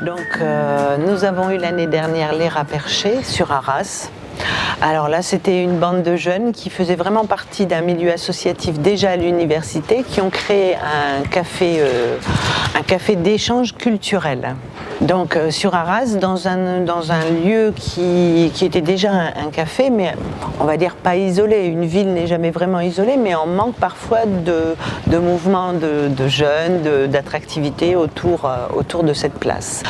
Donc nous avons eu l'année dernière les Rats Perchés sur Arras. Alors là, c'était une bande de jeunes qui faisaient vraiment partie d'un milieu associatif déjà à l'université, qui ont créé un café d'échange culturel. Donc sur Arras, dans un lieu qui était déjà un café, mais on va dire pas isolé. Une ville n'est jamais vraiment isolée, mais on manque parfois de mouvements de jeunes, d'attractivité autour de cette place.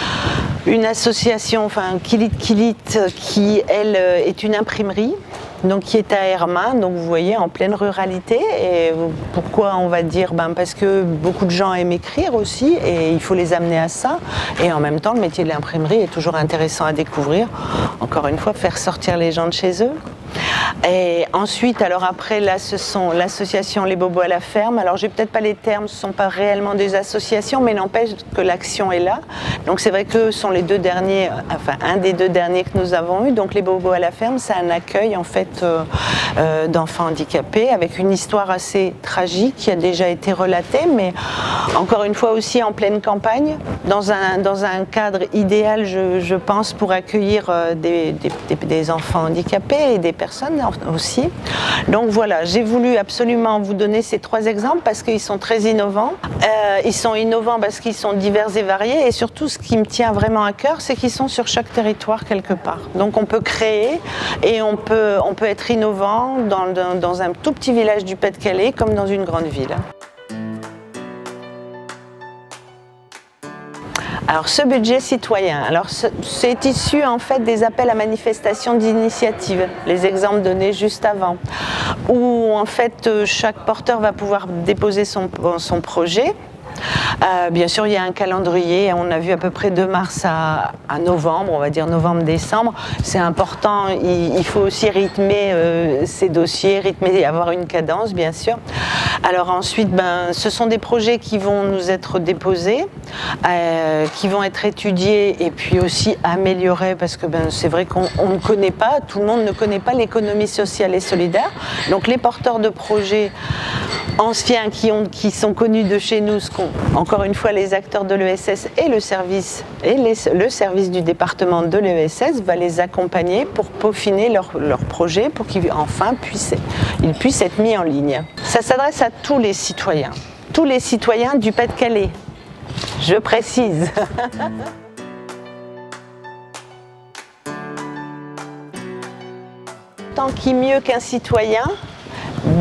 Une association, Kilit Kilit, qui elle est une imprimerie, donc qui est à Hermin, donc vous voyez en pleine ruralité. Et pourquoi on va dire parce que beaucoup de gens aiment écrire aussi et il faut les amener à ça. Et en même temps, le métier de l'imprimerie est toujours intéressant à découvrir. Encore une fois, faire sortir les gens de chez eux. Et ensuite, alors après, là, ce sont l'association Les Bobos à la ferme. Alors, j'ai peut-être pas les termes, ce ne sont pas réellement des associations, mais n'empêche que l'action est là. Donc, c'est vrai que ce sont les deux derniers, un des deux derniers que nous avons eu. Donc, Les Bobos à la ferme, c'est un accueil, en fait, d'enfants handicapés avec une histoire assez tragique qui a déjà été relatée, mais encore une fois aussi en pleine campagne, dans un cadre idéal, je pense, pour accueillir des enfants handicapés et des personnes aussi. Donc voilà, j'ai voulu absolument vous donner ces trois exemples parce qu'ils sont très innovants. Ils sont innovants parce qu'ils sont divers et variés, et surtout ce qui me tient vraiment à cœur, c'est qu'ils sont sur chaque territoire quelque part. Donc on peut créer et on peut être innovant dans un tout petit village du Pas-de-Calais comme dans une grande ville. Alors ce budget citoyen, c'est issu en fait des appels à manifestation d'initiative, les exemples donnés juste avant, où en fait chaque porteur va pouvoir déposer son projet. Bien sûr, il y a un calendrier, on a vu à peu près de mars à novembre, on va dire novembre-décembre. C'est important, il faut aussi rythmer ces dossiers, rythmer et avoir une cadence, bien sûr. Alors ensuite, ce sont des projets qui vont nous être déposés, qui vont être étudiés et puis aussi améliorés, parce que c'est vrai qu'on ne connaît pas, tout le monde ne connaît pas l'économie sociale et solidaire. Donc les porteurs de projets anciens qui sont connus de chez nous, encore une fois les acteurs de l'ESS et le service du département de l'ESS va les accompagner pour peaufiner leur projet pour qu'ils enfin puissent être mis en ligne. Ça s'adresse à tous les citoyens du Pas-de-Calais, je précise. Tant qui mieux qu'un citoyen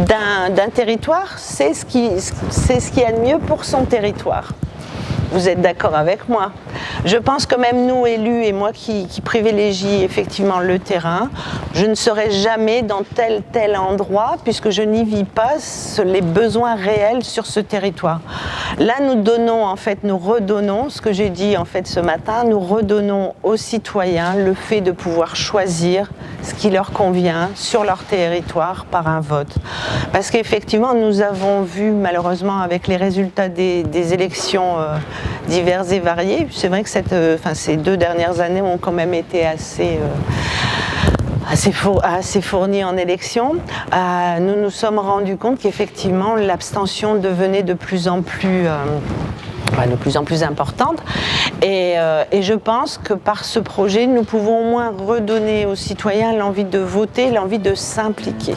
d'un territoire, c'est ce qu'il y a de mieux pour son territoire. Vous êtes d'accord avec moi? Je pense que même nous, élus, et moi qui privilégie effectivement le terrain, je ne serai jamais dans tel endroit puisque je n'y vis pas les besoins réels sur ce territoire. Là, nous redonnons, ce que j'ai dit en fait ce matin, nous redonnons aux citoyens le fait de pouvoir choisir ce qui leur convient sur leur territoire par un vote. Parce qu'effectivement, nous avons vu malheureusement avec les résultats des élections diverses et variées, c'est vrai que ces 2 dernières années ont quand même été assez fournies en élections. Nous nous sommes rendus compte qu'effectivement l'abstention devenait de plus en plus importante. Et je pense que par ce projet, nous pouvons au moins redonner aux citoyens l'envie de voter, l'envie de s'impliquer.